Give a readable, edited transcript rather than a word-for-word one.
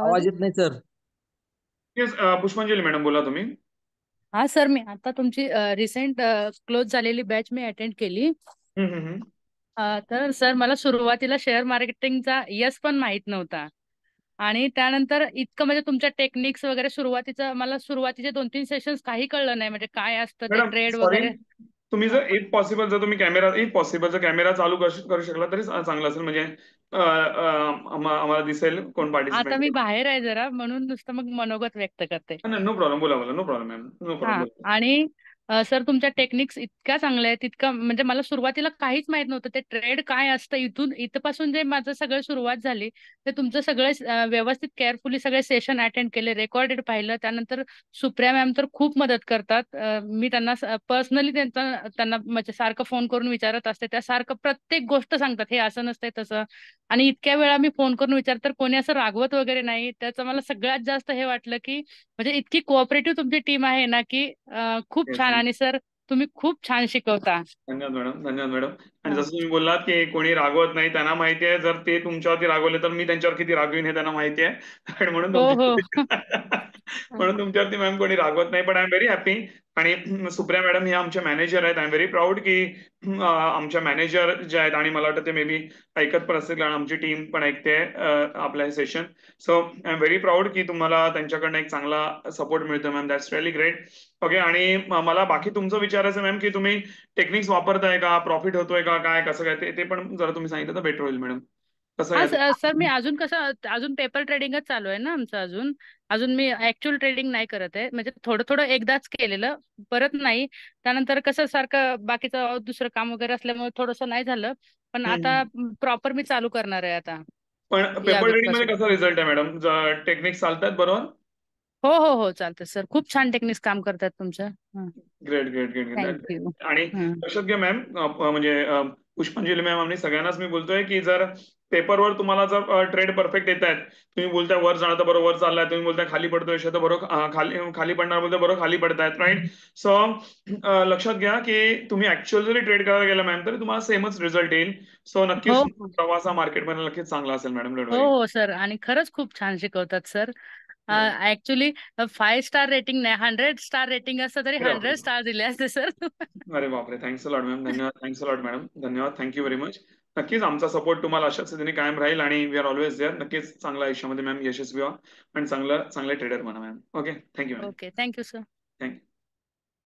आवाज आवाज येत नाही सर. येस. पुष्पांजली मॅडम बोला तुम्ही. हा सर, मी आता तुमची रिसेंट क्लोज झालेली बॅच मी अटेंड केली. हम्म, हम्म, हम्म. तर सर, मला सुरुवातीला शेअर मार्केटिंगचा यस पण माहित नव्हता. आणि त्यानंतर इतकं म्हणजे तुमच्या टेक्निक्स वगैरे सुरुवातीचं मला सुरुवातीचे 2-3 सेशन्स काही कळलं नाही, म्हणजे काय असतं ते मॅडम ट्रेड सॉरी, वगैरे. तुम्ही हा. जर इफ पॉसिबल जर तुम्ही कॅमेरा इफ पॉसिबल जर कॅमेरा चालू करू शकला तरी चांगलं असेल, म्हणजे आम्हाला दिसेल कोण आता पार्टिसिपेंट. मी बाहेर आहे जरा, म्हणून नुसतं मग मनोगत व्यक्त करते. नो प्रॉब्लेम, बोला बोला, no problem ma'am, no problem, हा. बोला. आणि सर, तुमच्या टेक्निक्स इतक्या चांगल्या आहेत, इतकं म्हणजे मला सुरुवातीला काहीच माहित नव्हतं ते ट्रेड काय असतं. इथपासून जे माझं सगळं सुरुवात झाली, ते तुमचं सगळे व्यवस्थित केअरफुली सगळे सेशन अटेंड केले, रेकॉर्डेड पाहिलं. त्यानंतर सुप्रिया मॅम तर खूप मदत करतात. मी त्यांना पर्सनली त्यांना म्हणजे सारखं फोन करून विचारत असते, त्या सारखं प्रत्येक गोष्ट सांगतात, हे असं नसतंय तसं. आणि इतक्या वेळा मी फोन करून विचारत, तर कोणी असं रागवत वगैरे नाही. त्याचं मला सगळ्यात जास्त हे वाटलं की म्हणजे इतकी कोऑपरेटिव्ह तुमची टीम आहे ना, की खूप छान. आणि सर, तुम्ही खूप छान शिकवता. धन्यवाद मॅडम, धन्यवाद मॅडम. आणि हा. जसं तुम्ही बोललात की कोणी रागवत नाही, त्यांना माहिती आहे जर ते तुमच्यावरती रागवले तर मी त्यांच्यावर किती रागवीन हे त्यांना माहिती आहे. आणि म्हणून हो, हो. तुमच्यावरती म्हणून तुमच्यावरती मॅम कोणी रागवत नाही. पण आय एम व्हेरी हॅपी. आणि सुप्रिया मॅडम हे आमचे मॅनेजर आहेत. आय एम व्हेरी प्राऊड की आमच्या मॅनेजर जे आहेत, आणि मला वाटतं ते मे बी ऐकत पण असतील कारण आमची टीम पण ऐकते आपलं हे session. So I am very proud की तुम्हाला त्यांच्याकडनं एक चांगला सपोर्ट मिळतो ma'am. That's really great. Okay. आणि मला बाकी तुमचं विचारायचं मॅम की तुम्ही टेक्निक्स वापरताय का, प्रॉफिट होतोय का, काय कसं काय ते ते पण जरा तुम्ही सांगितलं तर बेटर होईल मॅडम. कसं हा काय ते. सर, मी अजून कसं अजून पेपर ट्रेडिंगच चालू आहे ना आमचं. अजून अजून मी ऍक्च्युअल ट्रेडिंग नाही करत आहे, म्हणजे थोडं थोडं एकदाच केलेलं, परत नाही. त्यानंतर कसं सारखं बाकीचं दुसरं काम वगैरे असल्यामुळे थोडंसं नाही झालं. पण आता हम्म. प्रॉपर मी चालू करणार आहे आता, पण या पेपर वीक ट्रेडिंग मध्ये पासून. कसा रिझल्ट आहे मॅडम? टेक्निक्स चालतात बरोबर? हो, हो, हो, चालतं सर. खूप छान टेक्निक्स काम करतात तुमचं. Great, great, great, thank you. Great. आणि लक्षात घ्या मॅम, म्हणजे पुष्पांजली मॅम आणि सगळ्यांनाच मी बोलतोय की जर पेपरवर तुम्हाला जर ट्रेड परफेक्ट येत आहेत, तुम्ही बोलताय वर जाणं तर बरोबर चाललाय, तुम्ही बोलताय खाली पडतोय तर बरोबर खाली खाली पडणार बोलतोय बरोबर खाली पडतायत, राईट? सो लक्षात घ्या की तुम्ही ऍक्च्युअल जरी ट्रेड करायला गेला मॅम तरी तुम्हाला सेमच रिझल्ट येईल. सो हो, नक्कीच हो. प्रवास हा मार्केटमध्ये नक्कीच चांगला असेल मॅडम, डोंट हो, वरी. हो सर, आणि खरंच खूप छान शिकवतात सर. ऍक्च्युली 5 स्टार रेटिंग नाही, 100 स्टार रेटिंग असतं तरी अरे 100 स्टार दिले असते सर. अरे बापरे, थँक्स अ लॉट मॅम, धन्यवाद. थँक्स अ लॉट मॅडम, धन्यवाद. Thank you very much. नक्कीच आमचा सपोर्ट तुम्हाला अशाच स्थितीने कायम राहील आणि वी आर ऑलवेज देअर. नक्कीच चांगल्या आयुष्यामध्ये मॅम यशस्वी व्हा आणि चांगले ट्रेडर बना ma'am. Okay, thank you ma'am. Okay, thank you sir. Thank you.